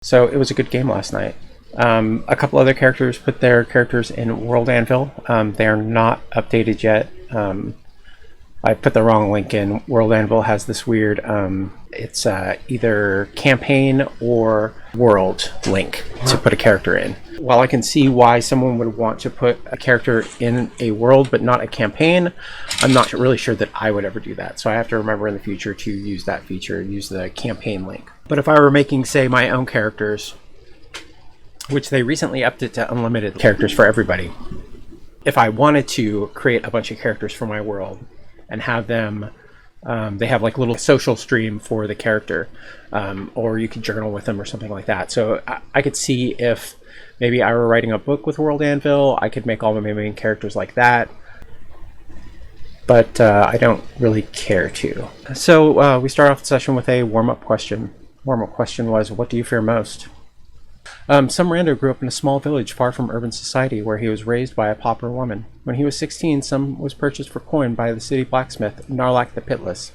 So it was a good game last night. A couple other characters put their characters in World Anvil. They are not updated yet. I put the wrong link in. World Anvil has this weird, it's either campaign or world link to put a character in. While I can see why someone would want to put a character in a world but not a campaign, I'm not really sure that I would ever do that. So I have to remember in the future to use that feature, use the campaign link. But if I were making, say, my own characters, which they recently upped it to unlimited characters for everybody, if I wanted to create a bunch of characters for my world and have them, they have like a little social stream for the character, or you could journal with them or something like that. So I could see if maybe I were writing a book with World Anvil, I could make all my main characters like that. But I don't really care to. So we start off the session with a warm-up question. Warm-up question was, what do you fear most? Some rando grew up in a small village far from urban society where he was raised by a pauper woman. When he was 16, Some was purchased for coin by the city blacksmith, Narlak the Pitless.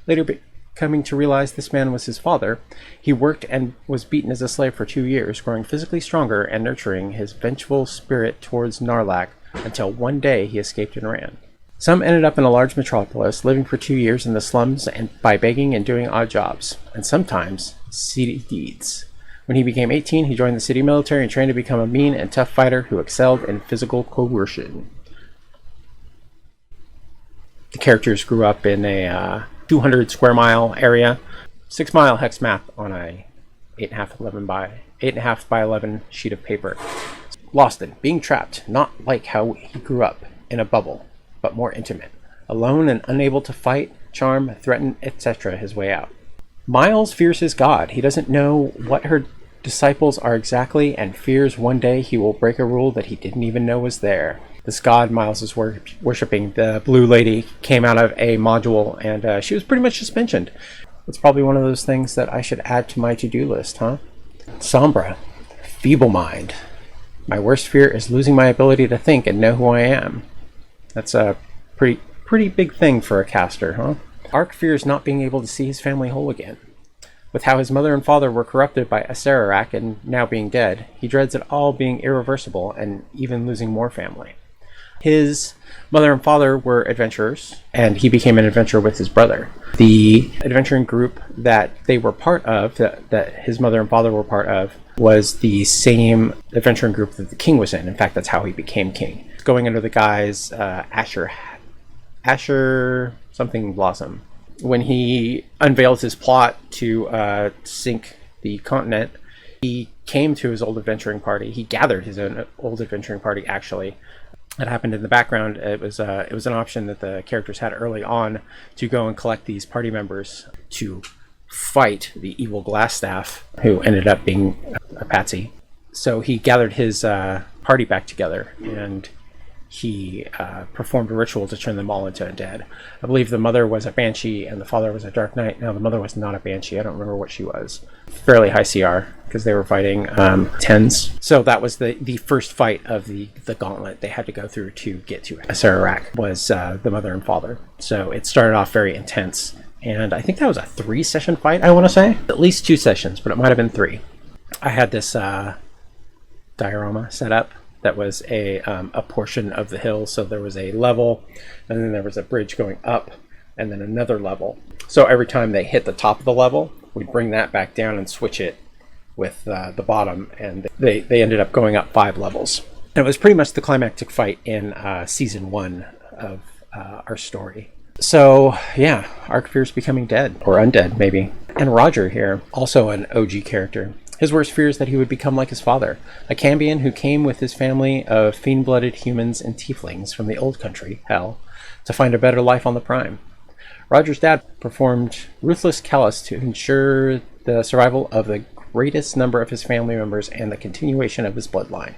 Later coming to realize this man was his father, he worked and was beaten as a slave for 2 years, growing physically stronger and nurturing his vengeful spirit towards Narlak until one day he escaped and ran. Some ended up in a large metropolis, living for 2 years in the slums and by begging and doing odd jobs, and sometimes seedy deeds. When he became 18, he joined the city military and trained to become a mean and tough fighter who excelled in physical coercion. The characters grew up in a 200 square mile area, 6 mile hex map on a 8.5 by 11 sheet of paper. Lost in, being trapped, not like how he grew up, in a bubble, but more intimate, alone and unable to fight, charm, threaten, etc. his way out. Miles fears his god. He doesn't know what her disciples are exactly and fears one day he will break a rule that he didn't even know was there. This god Miles is worshipping, the blue lady, came out of a module and she was pretty much just mentioned. It's probably one of those things that I should add to my to-do list, huh? Sombra, feeble mind. My worst fear is losing my ability to think and know who I am. That's a pretty big thing for a caster, huh? Ark fears not being able to see his family whole again. With how his mother and father were corrupted by Acererak and now being dead, he dreads it all being irreversible and even losing more family. His mother and father were adventurers, and he became an adventurer with his brother. The adventuring group that they were part of, that his mother and father were part of, was the same adventuring group that the king was in. In fact, that's how he became king. Going under the guise Asher something Blossom. When he unveiled his plot to sink the continent, he came to his old adventuring party. He gathered his own old adventuring party, actually. It happened in the background. It was an option that the characters had early on to go and collect these party members to fight the evil Glassstaff, who ended up being a patsy. So he gathered his party back together, and he performed a ritual to turn them all into undead. I believe the mother was a banshee and the father was a dark knight. No, the mother was not a banshee. I don't remember what she was. Fairly high CR, because they were fighting 10s. So that was the first fight of the gauntlet they had to go through to get to Acererak, was the mother and father. So it started off very intense. And I think that was a 3-session fight, I want to say. At least 2 sessions, but it might have been 3. I had this diorama set up that was a portion of the hill. So there was a level, and then there was a bridge going up, and then another level. So every time they hit the top of the level, we'd bring that back down and switch it with the bottom, and they ended up going up 5 levels. And it was pretty much the climactic fight in season 1 of our story. So yeah, Ark fears becoming dead, or undead maybe. And Roger here, also an OG character. His worst fear is that he would become like his father, a Cambion who came with his family of fiend-blooded humans and tieflings from the old country, Hell, to find a better life on the Prime. Roger's dad performed ruthless callous to ensure the survival of the greatest number of his family members and the continuation of his bloodline.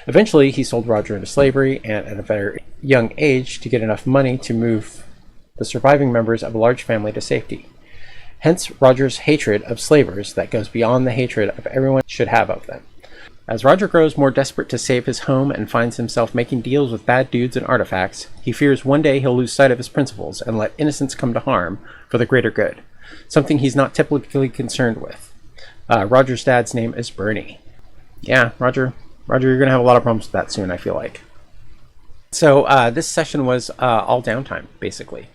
Eventually, he sold Roger into slavery, and at a very young age, to get enough money to move the surviving members of a large family to safety. Hence Roger's hatred of slavers that goes beyond the hatred of everyone should have of them. As Roger grows more desperate to save his home and finds himself making deals with bad dudes and artifacts, he fears one day he'll lose sight of his principles and let innocents come to harm for the greater good, something he's not typically concerned with. Roger's dad's name is Bernie. Yeah, Roger, you're going to have a lot of problems with that soon, I feel like. So this session was all downtime, basically.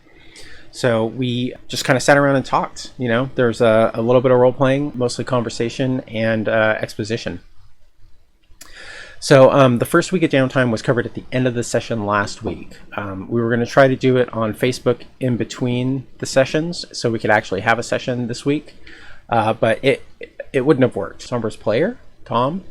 So we just kind of sat around and talked. There's a little bit of role playing, mostly conversation and exposition. So the first week of downtime was covered at the end of the session last week. We were going to try to do it on Facebook in between the sessions, so we could actually have a session this week. But it wouldn't have worked. Sombra's player, Tom,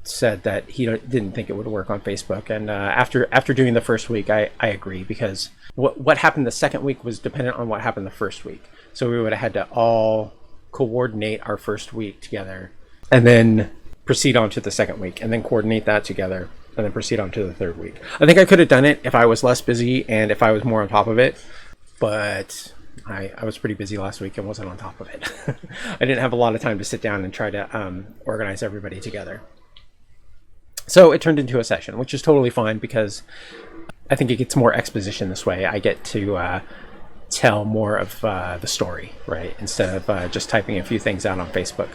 said that he didn't think it would work on Facebook. And after doing the first week, I agree, because what happened the second week was dependent on what happened the first week. So we would have had to all coordinate our first week together, and then proceed on to the second week, and then coordinate that together, and then proceed on to the third week. I think I could have done it if I was less busy and if I was more on top of it, but I was pretty busy last week and wasn't on top of it. I didn't have a lot of time to sit down and try to organize everybody together. So it turned into a session, which is totally fine, because I think it gets more exposition this way. I get to tell more of the story, right, instead of just typing a few things out on Facebook.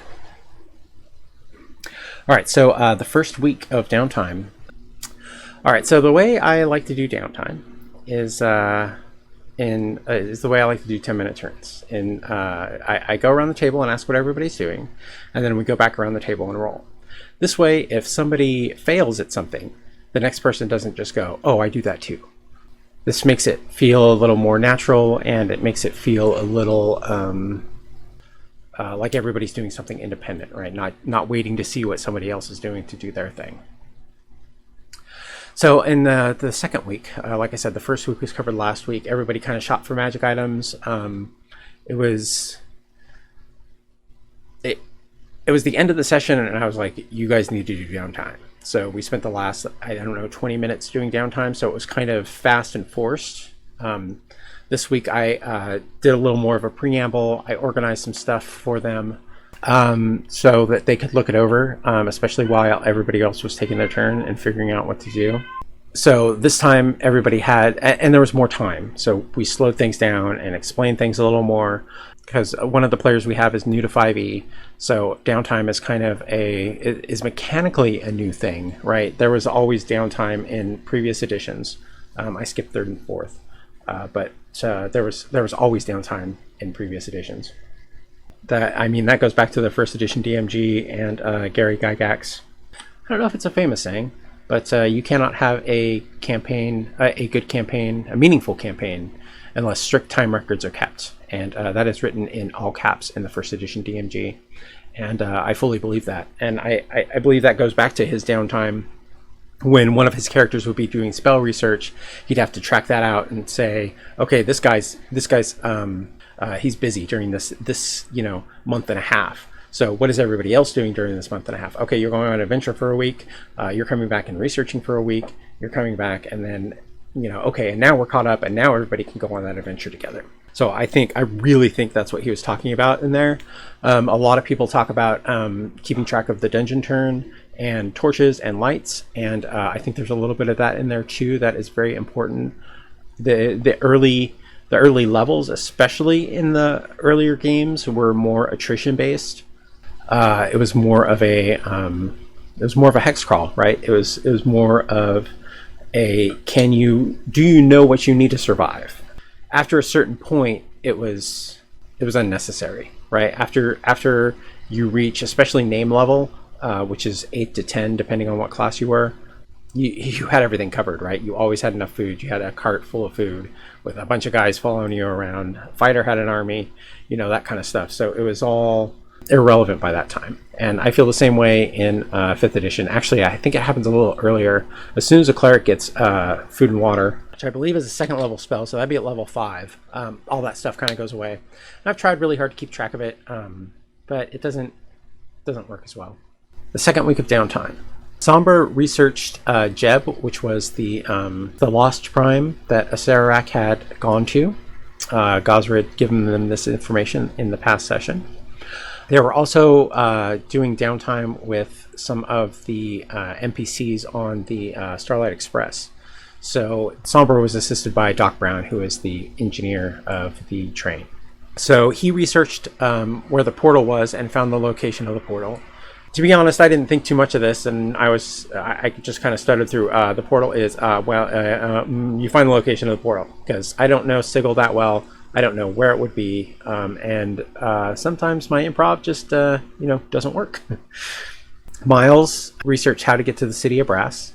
All right, so the first week of downtime. All right, so the way I like to do downtime is the way I like to do 10-minute turns. And I go around the table and ask what everybody's doing, and then we go back around the table and roll. This way, if somebody fails at something, the next person doesn't just go, "Oh, I do that too." This makes it feel a little more natural, and it makes it feel a little like everybody's doing something independent, right? Not waiting to see what somebody else is doing to do their thing. So in the second week, like I said, the first week was covered last week. Everybody kind of shopped for magic items. It was the end of the session, and I was like, you guys need to do downtime. So we spent the last, 20 minutes doing downtime. So it was kind of fast and forced. This week I did a little more of a preamble. I organized some stuff for them so that they could look it over, especially while everybody else was taking their turn and figuring out what to do. So this time everybody had, and there was more time. So we slowed things down and explained things a little more, because one of the players we have is new to 5e. So downtime is kind of is mechanically a new thing, right? There was always downtime in previous editions. I skipped third and fourth. But there was always downtime in previous editions. That goes back to the first edition DMG and Gary Gygax. I don't know if it's a famous saying, but you cannot have a campaign, a good campaign, a meaningful campaign, unless strict time records are kept. And that is written in all caps in the first edition DMG. And I fully believe that. And I believe that goes back to his downtime. When one of his characters would be doing spell research, he'd have to track that out and say, okay, this guy's he's busy during this month and a half. So what is everybody else doing during this month and a half? Okay, you're going on an adventure for a week. You're coming back and researching for a week. You're coming back, and then okay, and now we're caught up, and now everybody can go on that adventure together. So I really think that's what he was talking about in there. A lot of people talk about keeping track of the dungeon turn and torches and lights, and I think there's a little bit of that in there too. That is very important. The early levels, especially in the earlier games, were more attrition based. It was more of a hex crawl, right? It was more of a do you know what you need to survive? After a certain point, it was unnecessary, right? After you reach, especially name level, which is 8 to 10, depending on what class you were, you had everything covered, right? You always had enough food. You had a cart full of food with a bunch of guys following you around. Fighter had an army, that kind of stuff. So it was all irrelevant by that time. And I feel the same way in 5th edition. Actually, I think it happens a little earlier. As soon as a cleric gets food and water, which I believe is a 2nd level spell, so that'd be at level 5, all that stuff kind of goes away. And I've tried really hard to keep track of it, but it doesn't work as well. The second week of downtime. Sombra researched Jeb, which was the Lost Prime that Acererak had gone to. Gosra had given them this information in the past session. They were also doing downtime with some of the NPCs on the Starlight Express. So Sombra was assisted by Doc Brown, who is the engineer of the train. So he researched where the portal was and found the location of the portal. To be honest, I didn't think too much of this, and I just kind of stuttered through. The portal is you find the location of the portal, because I don't know Sigil that well. I don't know where it would be, and sometimes my improv just doesn't work. Miles researched how to get to the City of Brass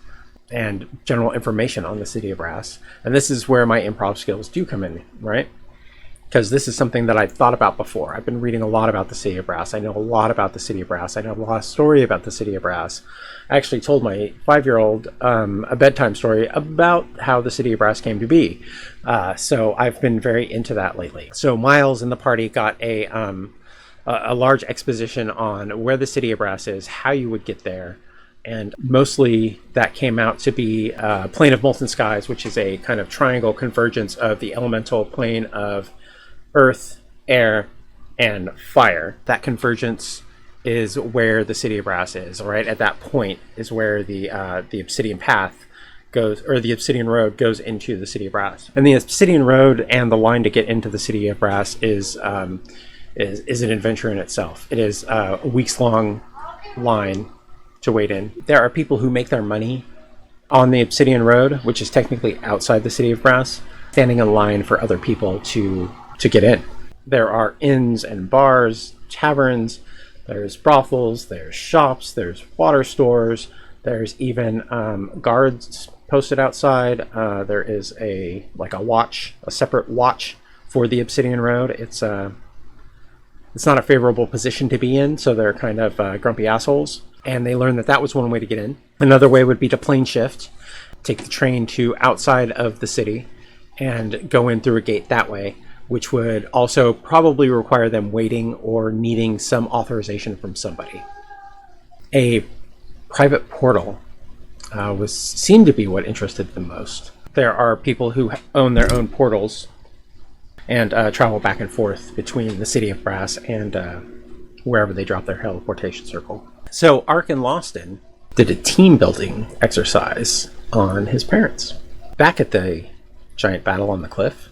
and general information on the City of Brass, and this is where my improv skills do come in, right? Because this is something that I've thought about before. I've been reading a lot about the City of Brass. I know a lot about the City of Brass. I know a lot of story about the City of Brass. I actually told my 5-year-old a bedtime story about how the City of Brass came to be. So I've been very into that lately. So Miles and the party got a large exposition on where the City of Brass is, how you would get there, and mostly that came out to be Plane of Molten Skies, which is a kind of triangle convergence of the elemental plane of earth, air, and fire. That convergence is where the City of Brass is, right? At that point is where the Obsidian Path goes, or the Obsidian Road goes into the City of Brass. And the Obsidian Road and the line to get into the City of Brass is an adventure in itself. It is a weeks-long line to wait in. There are people who make their money on the Obsidian Road, which is technically outside the City of Brass, standing in line for other people to get in. There are inns and bars, taverns, there's brothels, there's shops, there's water stores, there's even guards posted outside. There is a separate watch for the Obsidian Road. It's not a favorable position to be in, so they're kind of grumpy assholes. And they learned that was one way to get in. Another way would be to plane shift, take the train to outside of the city, and go in through a gate that way, which would also probably require them waiting or needing some authorization from somebody. A private portal seemed to be what interested them most. There are people who own their own portals and travel back and forth between the City of Brass and wherever they drop their teleportation circle. So Ark and Lawston did a team building exercise on his parents. Back at the giant battle on the cliff,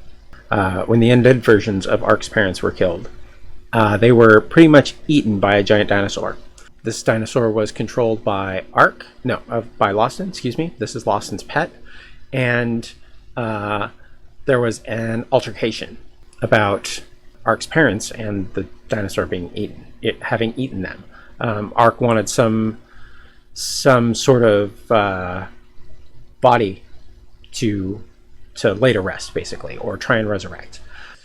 when the undead versions of Ark's parents were killed, they were pretty much eaten by a giant dinosaur. This dinosaur was controlled by by Lawston, excuse me. This is Lawston's pet. And there was an altercation about Ark's parents and the dinosaur having eaten them. Ark wanted some sort of body to lay to rest, basically, or try and resurrect.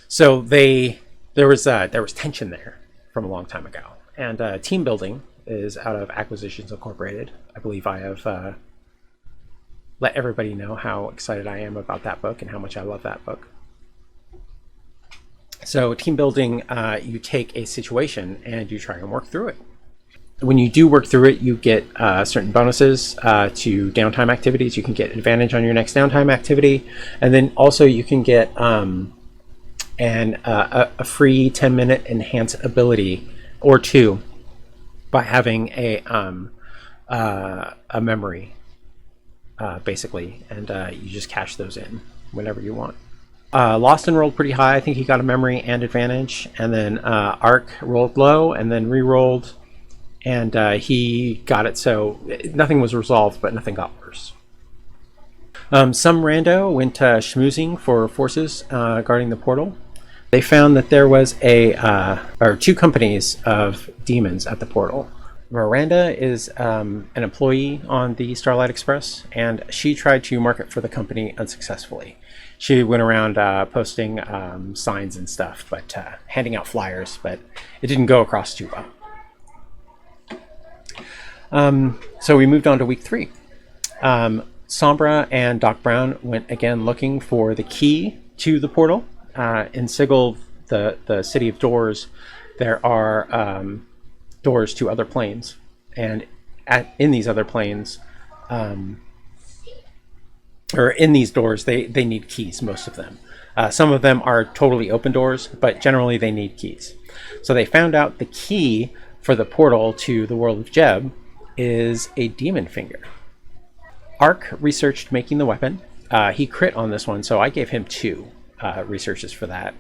So there was tension there from a long time ago. And team building is out of Acquisitions Incorporated. I believe I have let everybody know how excited I am about that book and how much I love that book. So team building, you take a situation and you try and work through it. When you do work through it, you get certain bonuses to downtime activities. You can get advantage on your next downtime activity. And then also you can get a free 10-minute enhance ability or two by having a memory, basically. And you just cash those in whenever you want. Lawston rolled pretty high. I think he got a memory and advantage. And then Ark rolled low and then re-rolled. And he got it, so nothing was resolved, but nothing got worse. Some rando went schmoozing for forces guarding the portal. They found that there was two companies of demons at the portal. Miranda is an employee on the Starlight Express, and she tried to market for the company unsuccessfully. She went around posting signs and stuff, but handing out flyers, but it didn't go across too well. So we moved on to week 3. Sombra and Doc Brown went again looking for the key to the portal. In Sigil, the City of Doors, there are doors to other planes. And in these other planes, or in these doors, they need keys, most of them. Some of them are totally open doors, but generally they need keys. So they found out the key for the portal to the world of Jeb is a demon finger. Ark researched making the weapon. He crit on this one, so I gave him 2 researches for that.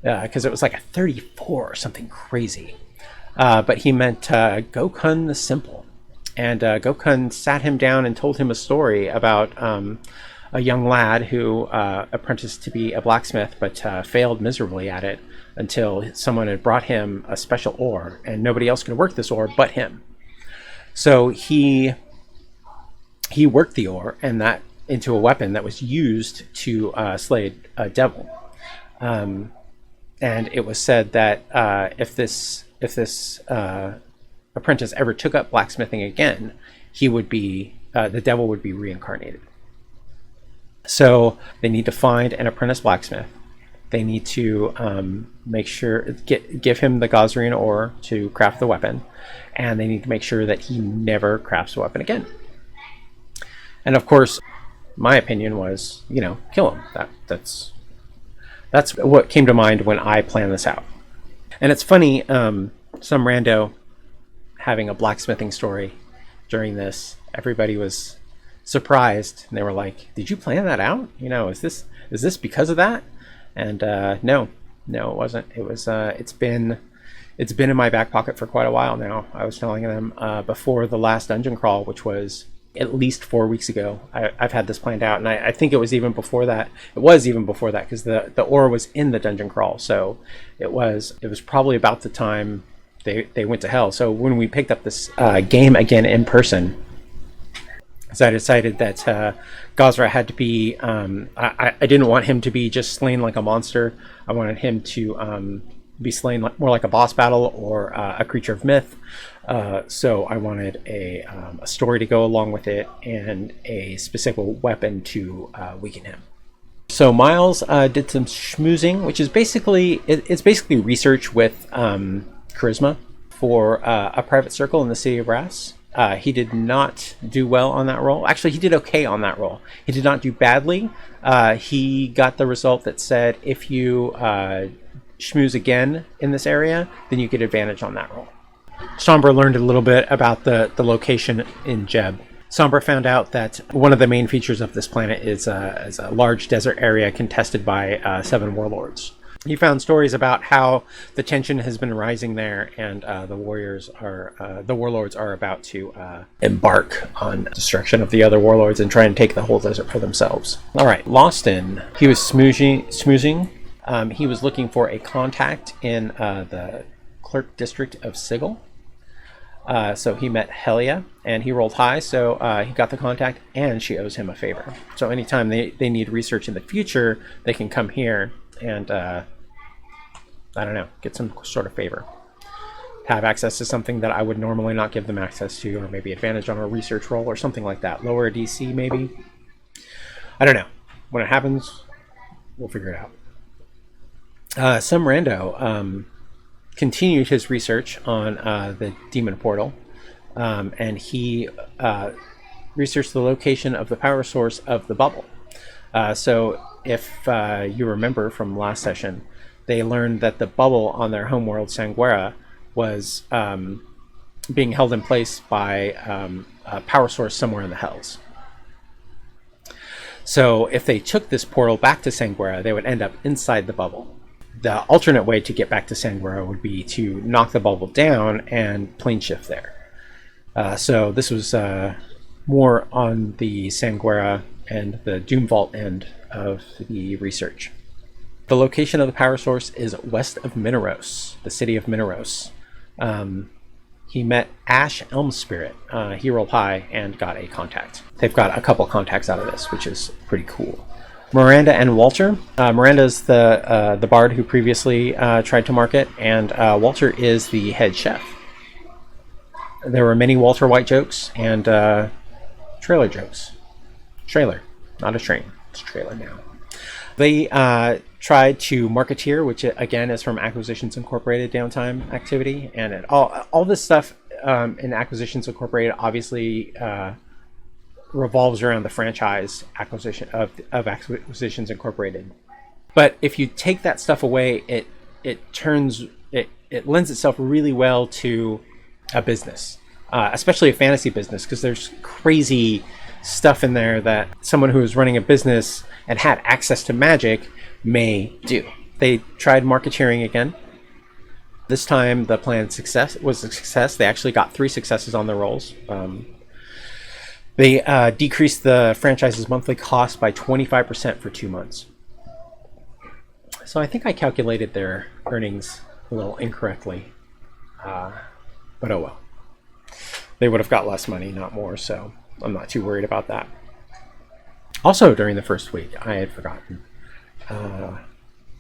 because it was like a 34 or something crazy. But he meant Gokun the Simple. And Gokun sat him down and told him a story about a young lad who apprenticed to be a blacksmith, but failed miserably at it until someone had brought him a special ore, and nobody else could work this ore but him. So he worked the ore and that into a weapon that was used to slay a devil. And it was said that if this apprentice ever took up blacksmithing again, he would be the devil would be reincarnated. So they need to find an apprentice blacksmith. They need to make sure give him the Gazrian ore to craft the weapon, and they need to make sure that he never crafts a weapon again. And of course, my opinion was, kill him. That's what came to mind when I planned this out. And it's funny, some rando having a blacksmithing story during this. Everybody was surprised, and they were like, "Did you plan that out? Is this because of that?" And no, it wasn't. It was. It's been in my back pocket for quite a while now. I was telling them before the last dungeon crawl, which was at least 4 weeks ago. I've had this planned out, and I think it was even before that. It was even before that because the ore was in the dungeon crawl, so it was probably about the time they went to hell. So when we picked up this game again in person, so I decided that Gazra had to be. I didn't want him to be just slain like a monster. I wanted him to be slain more like a boss battle or a creature of myth. So I wanted a story to go along with it and a specific weapon to weaken him. So Miles did some schmoozing, which is basically research with charisma for a private circle in the city of Brass. He did not do well on that roll. Actually, he did okay on that roll. He did not do badly. He got the result that said if you schmooze again in this area, then you get advantage on that roll. Sombra learned a little bit about the location in Jeb. Sombra found out that one of the main features of this planet is a large desert area contested by 7 warlords. He found stories about how the tension has been rising there, and the warlords are about to embark on destruction of the other warlords and try and take the whole desert for themselves. All right, Lawston. He was smoozing. He was looking for a contact in the clerk district of Sigil. So he met Helia, and he rolled high, so he got the contact, and she owes him a favor. So anytime they need research in the future, they can come here and, get some sort of favor. Have access to something that I would normally not give them access to, or maybe advantage on a research roll or something like that. Lower a DC, maybe? I don't know. When it happens, we'll figure it out. Some rando continued his research on the demon portal, and he researched the location of the power source of the bubble. So if you remember from last session, they learned that the bubble on their homeworld Sanguera was being held in place by a power source somewhere in the Hells. So if they took this portal back to Sanguera, they would end up inside the bubble. The alternate way to get back to Sanguera would be to knock the bubble down and plane shift there. So this was more on the Sanguera and the Doom Vault end of the research. The location of the power source is west of Mineros, the city of Mineros. He met Ash Elm Spirit. He rolled high and got a contact. They've got a couple contacts out of this, which is pretty cool. Miranda and Walter. Miranda's the bard who previously tried to market, and Walter is the head chef. There were many Walter White jokes and trailer jokes. Trailer, not a train. It's a trailer now. They tried to marketeer, which again is from Acquisitions Incorporated downtime activity, and all this stuff in Acquisitions Incorporated obviously revolves around the franchise acquisition of Acquisitions Incorporated. But if you take that stuff away, it lends itself really well to a business, especially a fantasy business, because there's crazy stuff in there that someone who is running a business and had access to magic may do. They tried marketeering again. This time the plan was a success. They actually got 3 successes on their rolls. They decreased the franchise's monthly cost by 25% for 2 months. So I think I calculated their earnings a little incorrectly, but oh well. They would have got less money, not more, so I'm not too worried about that. Also, during the first week, I had forgotten.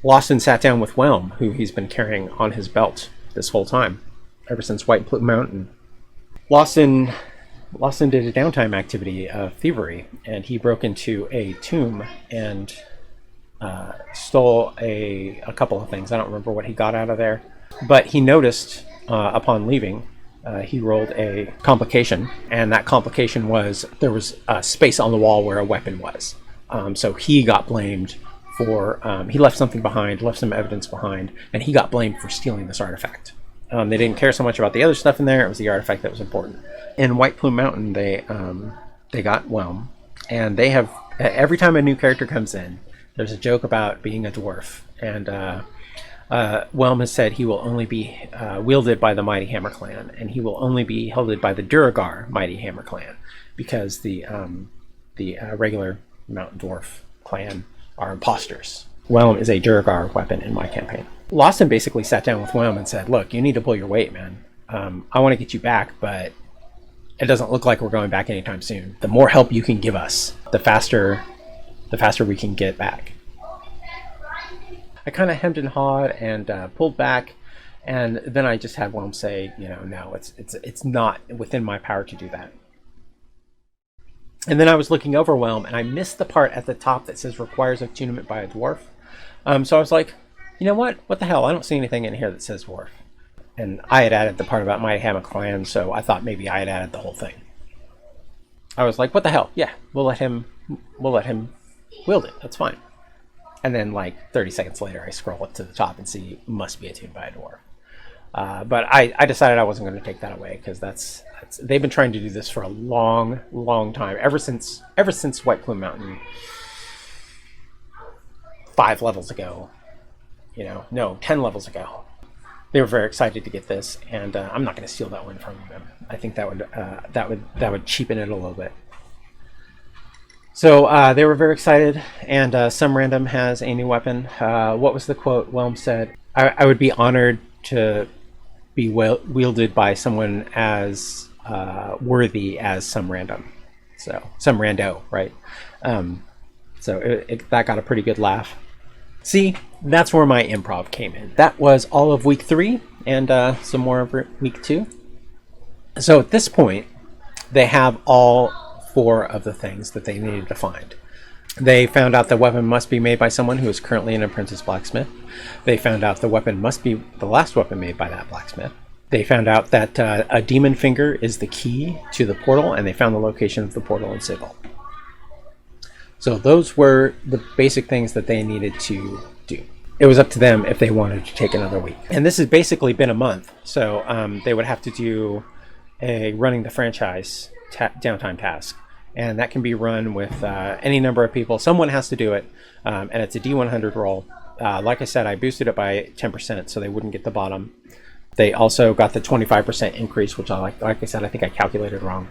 Lawson sat down with Whelm, who he's been carrying on his belt this whole time, ever since White Plume Mountain. Lawson did a downtime activity of thievery, and he broke into a tomb and stole a couple of things. I don't remember what he got out of there, but he noticed upon leaving, he rolled a complication, and that complication was there was a space on the wall where a weapon was. So he got blamed for, he left something behind, left some evidence behind, and he got blamed for stealing this artifact. They didn't care so much about the other stuff in there, it was the artifact that was important. In White Plume Mountain, they got Whelm, and they have, every time a new character comes in, there's a joke about being a dwarf, and Whelm has said he will only be wielded by the Mighty Hammer Clan, and he will only be held by the Duragar Mighty Hammer Clan, because the regular Mountain Dwarf clan are imposters. Whelm is a Duragar weapon in my campaign. Lawson basically sat down with Whelm and said, look, you need to pull your weight, man. I want to get you back, but it doesn't look like we're going back anytime soon. The more help you can give us, the faster we can get back. I kind of hemmed and hawed and pulled back, and then I just had Whelm say, no, it's not within my power to do that. And then I was looking over Whelm, and I missed the part at the top that says requires attunement by a dwarf. So I was like, you know what? What the hell? I don't see anything in here that says dwarf. And I had added the part about Mighty Hammer Clan, so I thought maybe I had added the whole thing. I was like, what the hell? Yeah, we'll let him wield it. That's fine. And then like 30 seconds later, I scroll up to the top and see must be attuned by a dwarf. But I decided I wasn't going to take that away, because that's they've been trying to do this for a long, long time, ever since White Plume Mountain, 5 levels ago. 10 levels ago. They were very excited to get this, and I'm not going to steal that one from them. I think that would cheapen it a little bit. So they were very excited, and Some Random has a new weapon. What was the quote? Whelm said, I would be honored to be wielded by someone as worthy as Some Random. So, Some Rando, right? So that got a pretty good laugh. See, that's where my improv came in. That was all of week 3 and some more of week 2. So at this point, they have all 4 of the things that they needed to find. They found out the weapon must be made by someone who is currently an apprentice blacksmith. They found out the weapon must be the last weapon made by that blacksmith. They found out that a demon finger is the key to the portal, and they found the location of the portal in Sigil. So those were the basic things that they needed to do. It was up to them if they wanted to take another week. And this has basically been a month, so they would have to do a running the franchise downtime task. And that can be run with any number of people. Someone has to do it, and it's a D100 roll. Like I said, I boosted it by 10%, so they wouldn't get the bottom. They also got the 25% increase, which like I said, I think I calculated wrong.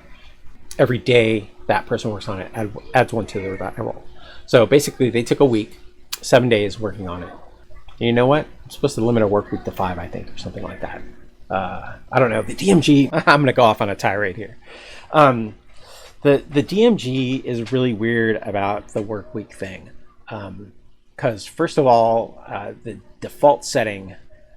Every day that person works on it adds 1 to their roll. So basically, they took a week, 7 days working on it. And you know what? I'm supposed to limit a work week to 5, I think, or something like that. I don't know. The DMG, I'm going to go off on a tirade here. The DMG is really weird about the work week thing. Because first of all, the default setting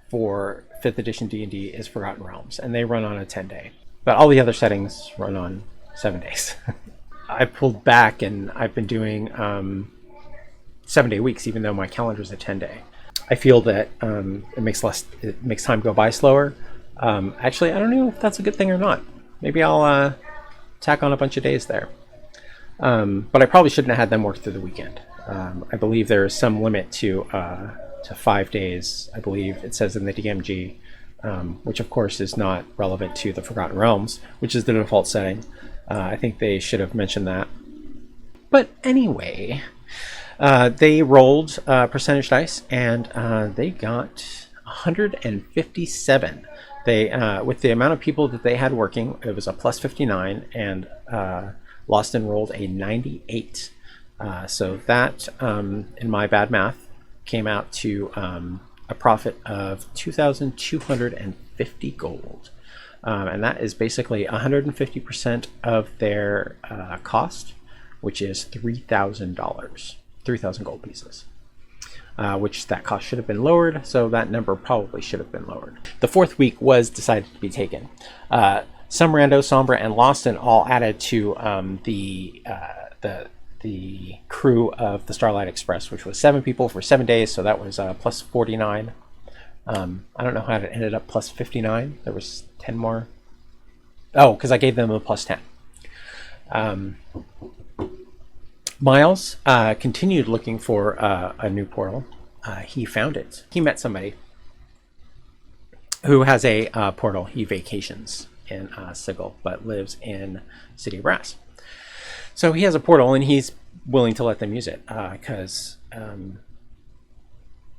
for 5th edition D&D is Forgotten Realms, and they run on a 10-day. But all the other settings run on 7 days. I pulled back, and I've been doing 7-day weeks, even though my calendar is a 10-day. I feel that it makes time go by slower. Actually, I don't know if that's a good thing or not. Maybe I'll tack on a bunch of days there. But I probably shouldn't have had them work through the weekend. I believe there is some limit to 5 days. I believe it says in the DMG, which of course is not relevant to the Forgotten Realms, which is the default setting. I think they should have mentioned that. But anyway, They rolled percentage dice, and they got 157. They with the amount of people that they had working, it was a plus 59, and Lawson rolled a 98. So that, in my bad math, came out to a profit of 2,250 gold. And that is basically 150% of their cost, which is $3,000, 3,000 gold pieces. Which that cost should have been lowered, so that number probably should have been lowered. The fourth week was decided to be taken. Summerando, Sombra, and Lawson all added to the crew of the Starlight Express, which was 7 people for 7 days, so that was plus 49. I don't know how it ended up plus 59. There was 10 more. Oh, because I gave them a plus 10. Miles continued looking for a new portal. He found it. He met somebody who has a portal. He vacations in Sigil, but lives in City of Brass. So he has a portal, and he's willing to let them use it because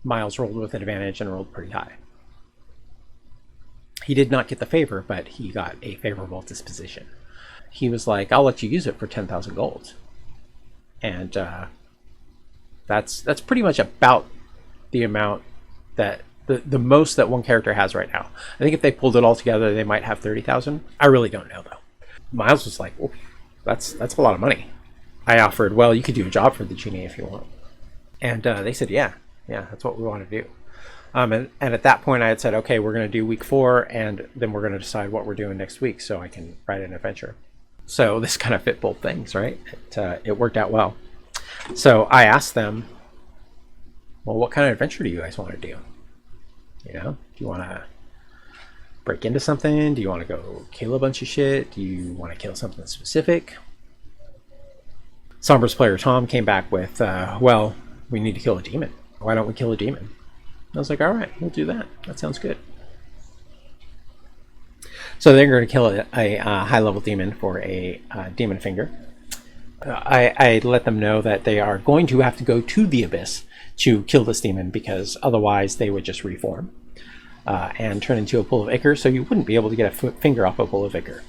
Miles rolled with an advantage and rolled pretty high. He did not get the favor, but he got a favorable disposition. He was like, I'll let you use it for 10,000 gold. And that's pretty much about the amount that the most that one character has right now. I think if they pulled it all together, they might have 30,000. I really don't know though. Miles was like, well, that's a lot of money. I offered, well, you could do a job for the genie if you want. And they said, yeah, that's what we want to do. And at that point I had said, okay, we're going to do week 4, and then we're going to decide what we're doing next week so I can write an adventure. So this kind of fit both things, right? It worked out well. So I asked them, well, what kind of adventure do you guys want to do? You know, do you want to break into something? Do you want to go kill a bunch of shit? Do you want to kill something specific? Sombra's player Tom came back with, well, we need to kill a demon. Why don't we kill a demon? I was like, all right, we'll do that. That sounds good. So they're going to kill a high-level demon for a demon finger. I let them know that they are going to have to go to the Abyss to kill this demon, because otherwise they would just reform and turn into a pool of ichor, so you wouldn't be able to get a finger off a pool of ichor.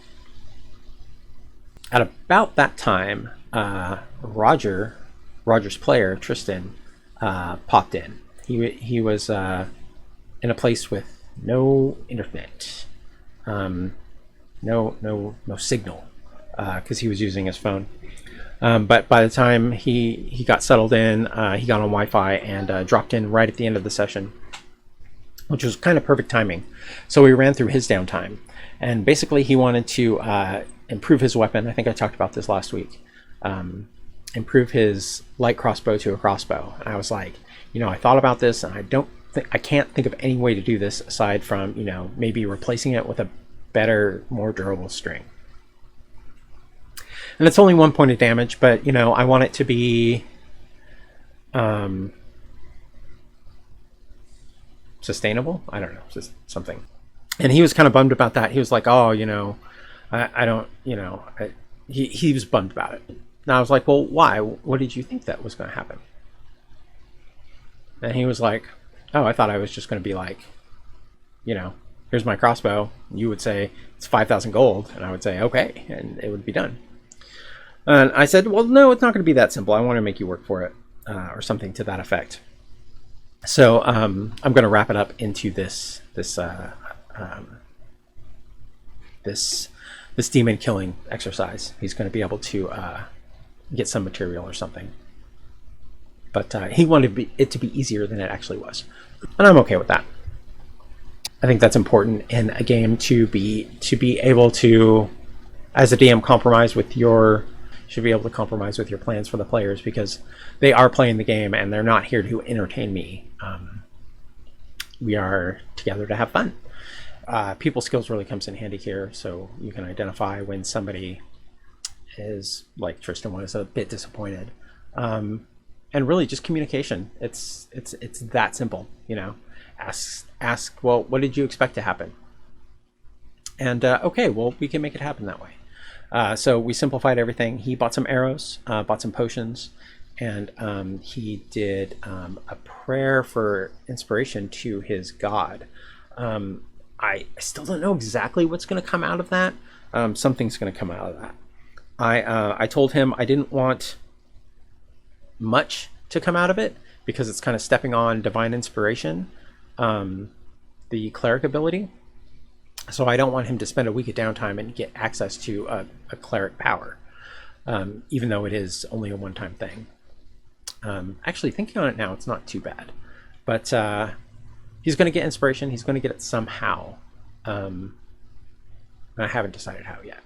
At about that time, Roger's player, Tristan, popped in. He was in a place with no internet. No signal, because he was using his phone. But by the time he got settled in, he got on Wi-Fi and dropped in right at the end of the session, which was kind of perfect timing. So we ran through his downtime, and basically he wanted to improve his weapon. I think I talked about this last week. Improve his light crossbow to a crossbow. And I was like, I thought about this, and I can't think of any way to do this aside from, maybe replacing it with a better, more durable string. And it's only 1 point of damage, but I want it to be sustainable. I don't know, just something. And he was kind of bummed about that. He was like, oh, I don't, he was bummed about it. And I was like, well, why? What did you think that was going to happen? And he was like, oh, I thought I was just going to be like, here's my crossbow. You would say it's 5,000 gold, and I would say okay, and it would be done. And I said, well, no, it's not going to be that simple. I want to make you work for it, or something to that effect. So I'm going to wrap it up into this demon killing exercise. He's going to be able to get some material or something. But he wanted it to be easier than it actually was, and I'm okay with that. I think that's important in a game to be able to, as a DM, should be able to compromise with your plans for the players, because they are playing the game and they're not here to entertain me. We are together to have fun. People skills really comes in handy here, so you can identify when somebody is, like Tristan was, a bit disappointed. And really just communication. It's that simple, Ask, well, what did you expect to happen? And okay, well, we can make it happen that way. So we simplified everything. He bought some arrows, bought some potions, and he did a prayer for inspiration to his god. I still don't know exactly what's going to come out of that. Something's going to come out of that. I told him I didn't want much to come out of it because it's kind of stepping on divine inspiration, the cleric ability. So I don't want him to spend a week of downtime and get access to a cleric power, even though it is only a one-time thing. Actually, thinking on it now, it's not too bad. But he's going to get inspiration. He's going to get it somehow. I haven't decided how yet.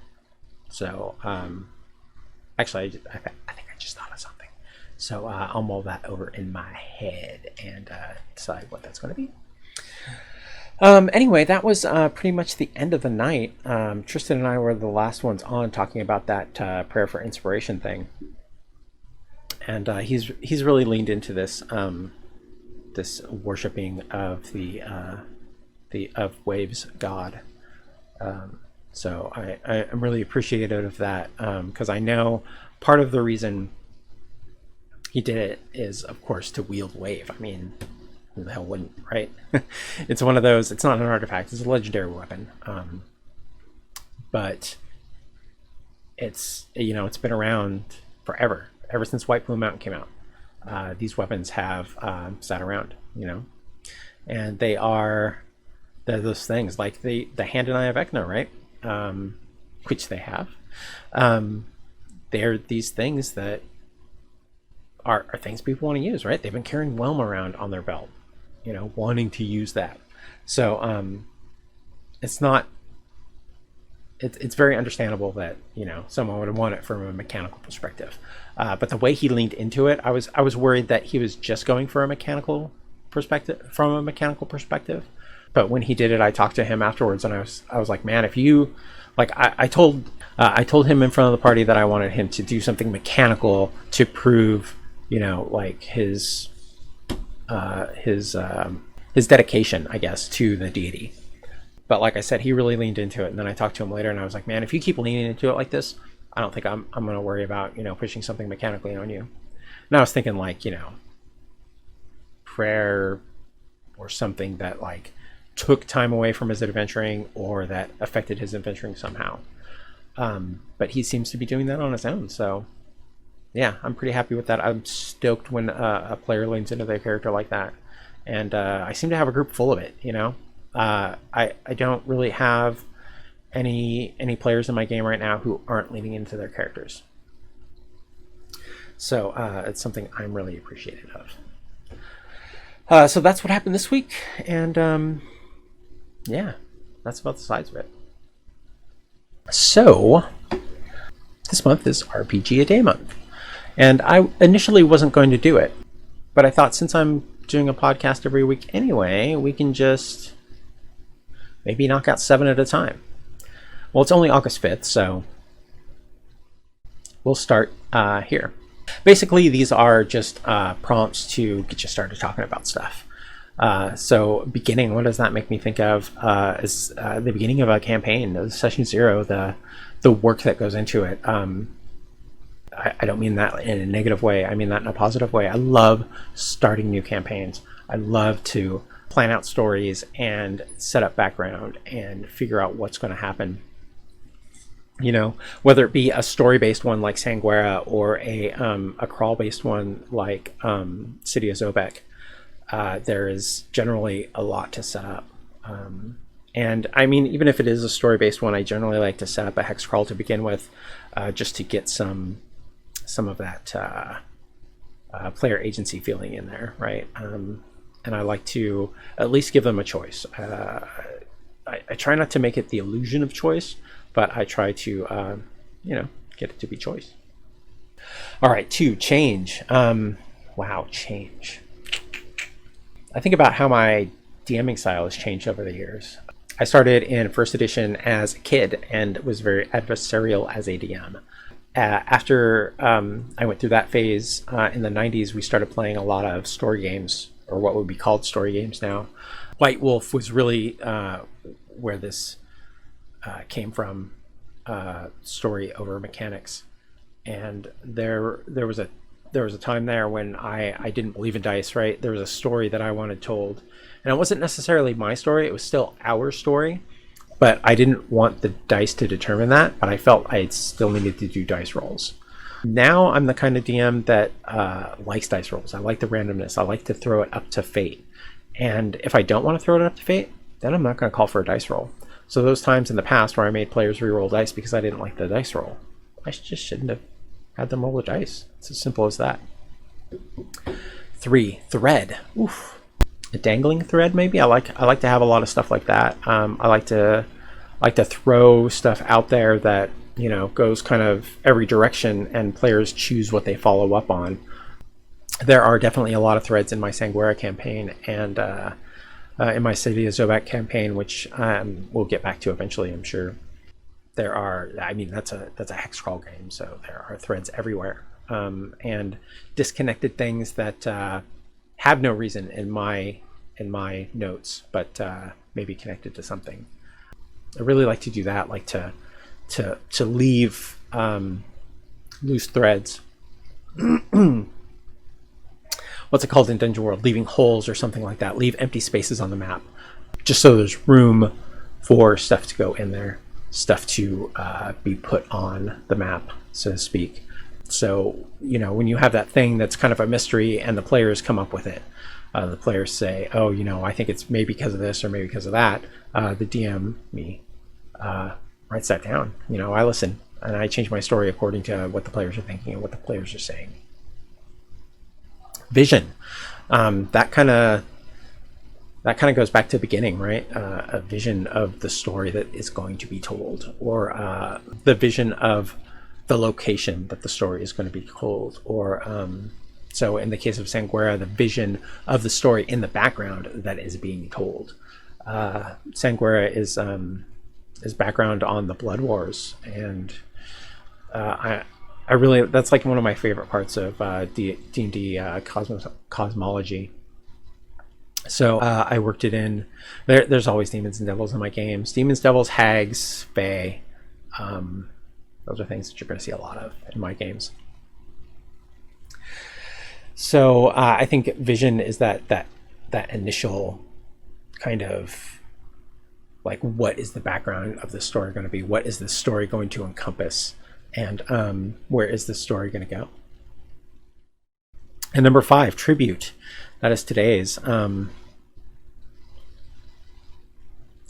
So actually, I think I just thought of something. So I'll mull that over in my head and decide what that's going to be. Anyway, that was pretty much the end of the night. Tristan and I were the last ones on talking about that prayer for inspiration thing, and he's really leaned into this this worshiping of the of Waves God. So I'm really appreciative of that, because I know part of the reason he did it is, of course, to wield Wave. I mean, who the hell wouldn't, right? It's one of those, it's not an artifact, it's a legendary weapon. But it's, it's been around forever, ever since White Plume Mountain came out. These weapons have sat around, and they're those things like the Hand and Eye of Ekna, right? Which they have. They're these things that are things people want to use, right? They've been carrying Whelm around on their belt, wanting to use that. So it's very understandable that someone would want it from a mechanical perspective. But the way he leaned into it, I was worried that he was just going for a mechanical perspective, from a mechanical perspective. But when he did it, I talked to him afterwards, and I was like, man, if you like, I told him in front of the party that I wanted him to do something mechanical to prove, like his dedication, I guess, to the deity. But like I said, he really leaned into it. And then I talked to him later, and I was like, man, if you keep leaning into it like this, I don't think I'm going to worry about, pushing something mechanically on you. And I was thinking like, prayer or something that like took time away from his adventuring or that affected his adventuring somehow. But he seems to be doing that on his own. So yeah, I'm pretty happy with that. I'm stoked when a player leans into their character like that. And I seem to have a group full of it, I don't really have any players in my game right now who aren't leaning into their characters. So it's something I'm really appreciative of. So that's what happened this week. And yeah, that's about the size of it. So this month is RPG a Day month. And I initially wasn't going to do it, but I thought since I'm doing a podcast every week anyway, we can just maybe knock out 7 at a time. Well, it's only August 5th, so we'll start here. Basically, these are just prompts to get you started talking about stuff. So beginning, what does that make me think of? Is the beginning of a campaign, session 0, the work that goes into it. I don't mean that in a negative way. I mean that in a positive way. I love starting new campaigns. I love to plan out stories and set up background and figure out what's going to happen. Whether it be a story-based one like Sanguera or a crawl-based one like City of Zobek. There is generally a lot to set up. And I mean, even if it is a story-based one, I generally like to set up a hex crawl to begin with, just to get some of that player agency feeling in there, right? And I like to at least give them a choice. I try not to make it the illusion of choice, but I try to, get it to be choice. All right, 2, change. Wow, change. I think about how my DMing style has changed over the years. I started in 1st edition as a kid and was very adversarial as a DM. After I went through that phase in the 90s, we started playing a lot of story games, or what would be called story games now. White Wolf was really where this came from, story over mechanics. And there was a there was a time there when I didn't believe in dice, right? There was a story that I wanted told, and it wasn't necessarily my story, it was still our story, but I didn't want the dice to determine that, but I felt I still needed to do dice rolls. Now I'm the kind of DM that likes dice rolls. I like the randomness. I like to throw it up to fate. And if I don't want to throw it up to fate, then I'm not going to call for a dice roll. So those times in the past where I made players re-roll dice because I didn't like the dice roll, I just shouldn't have had them roll the dice. It's as simple as that. 3, thread. Oof. A dangling thread, maybe. I like to have a lot of stuff like that. I like to throw stuff out there that, you know, goes kind of every direction, and players choose what they follow up on. There are definitely a lot of threads in my Sanguera campaign and in my City of Zobak campaign, which we'll get back to eventually, I'm sure. There are, I mean, that's a hex crawl game, so there are threads everywhere, and disconnected things that have no reason in my notes, but maybe connected to something. I really like to do that, like to leave loose threads. What's it called in Dungeon World? Leaving holes or something like that. Leave empty spaces on the map, just so there's room for stuff to go in there, stuff to be put on the map, so to speak. So, you know, when you have that thing that's kind of a mystery and the players come up with it, the players say, oh, you know, I think it's maybe because of this or maybe because of that. The DM, me, writes that down. You know, I listen and I change my story according to what the players are thinking and what the players are saying. Vision. That kind of goes back to the beginning, right? A vision of the story that is going to be told, or the vision of the location that the story is going to be told, or so in the case of Sanguera, the vision of the story in the background that is being told. Sanguera is background on the Blood Wars, and I really, that's like one of my favorite parts of D&D cosmology. So I worked it in. There's always demons and devils in my games. Demons, devils, hags, fae. Those are things that you're going to see a lot of in my games. So I think vision is that initial kind of like, what is the background of the story going to be? What is the story going to encompass? And where is this story going to go? And number 5, tribute. That is today's. It's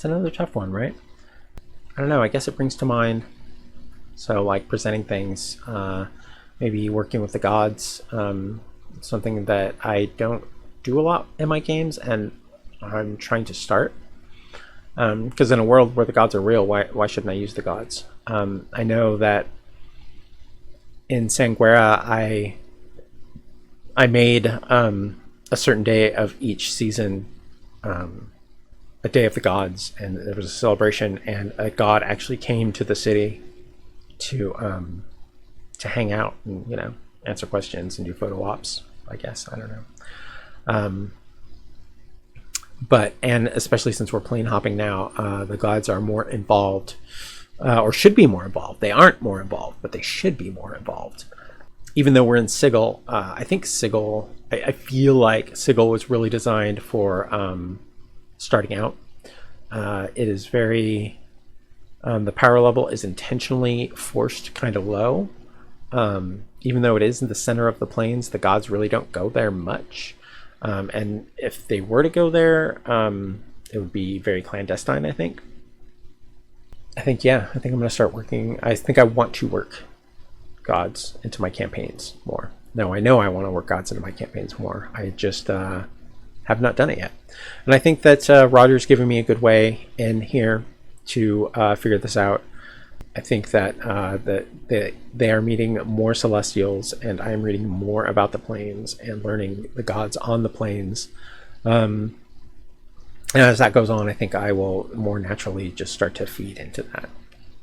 another tough one, right? I don't know. I guess it brings to mind. So like presenting things, maybe working with the gods, something that I don't do a lot in my games, and I'm trying to start. Because in a world where the gods are real, why shouldn't I use the gods? I know that in Sanguera, I made a certain day of each season a day of the gods, and there was a celebration, and a god actually came to the city to hang out and, you know, answer questions and do photo ops, I guess. I don't know. But, and especially since we're plane hopping now, the gods are more involved, or should be more involved. They aren't more involved, but they should be more involved. Even though we're in Sigil, I think Sigil, I feel like Sigil was really designed for starting out. It is very, the power level is intentionally forced kind of low. Even though it is in the center of the plains, the gods really don't go there much. And if they were to go there, it would be very clandestine, I think. I think I'm going to start working. I think I want to work gods into my campaigns more. No, I know I want to work gods into my campaigns more. I just have not done it yet. And I think that Roger's given me a good way in here to figure this out. I think that they are meeting more Celestials, and I am reading more about the planes and learning the gods on the planes. And as that goes on, I think I will more naturally just start to feed into that.